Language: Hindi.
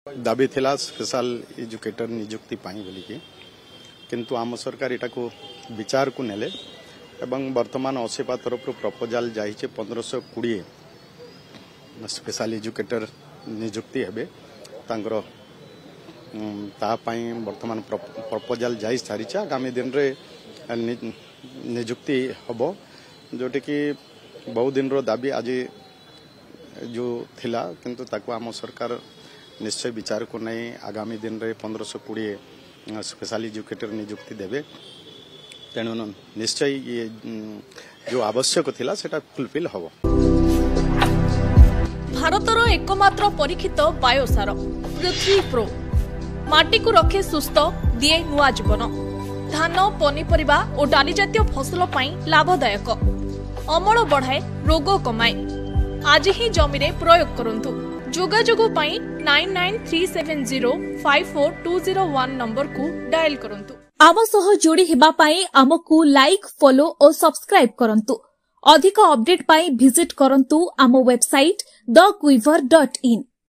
दाबी थिला स्पेशल एजुकेटर नियुक्ति पाई बोली कि किंतु आम सरकार इटा को विचार को नेले एवं वर्तमान असेपा तरफ प्रपोजाल जाइए 1520 स्पेशल एजुकेटर नियुक्ति हेबे तांकर वर्तमान प्रपोजाल जाई सारी आगामी दिन रे नियुक्ति हम जोटी कि बहुत दिन रो दाबी आज जो थिला किंतु ताको आम सरकार निश्चय विचार को नहीं आगामी दिन रे 1520 स्पेशल एजुकेटर नियुक्ति देवे तेणु निश्चय ये जो आवश्यक थिला सेटा फुलफिल हबो। भारतर एकमात्र परीक्षित बायोसार पृथ्वी प्रो माटी को रखे सुस्थ दिए नुआ जीवन धान पनीपरिबा और डाली जातीय फसल पाई लाभदायक अमल बढ़ाए रोग कमाए आज ही जमी रे प्रयोग करंतु जोगाजोग पाई 9937054201 नंबर को डायल करंतु। आम सह जोड़ी हेबा पाई आमको लाइक फॉलो और सब्सक्राइब करंतु। अधिक अपडेट पाई विजिट करंतु आम वेबसाइट thequiver.in।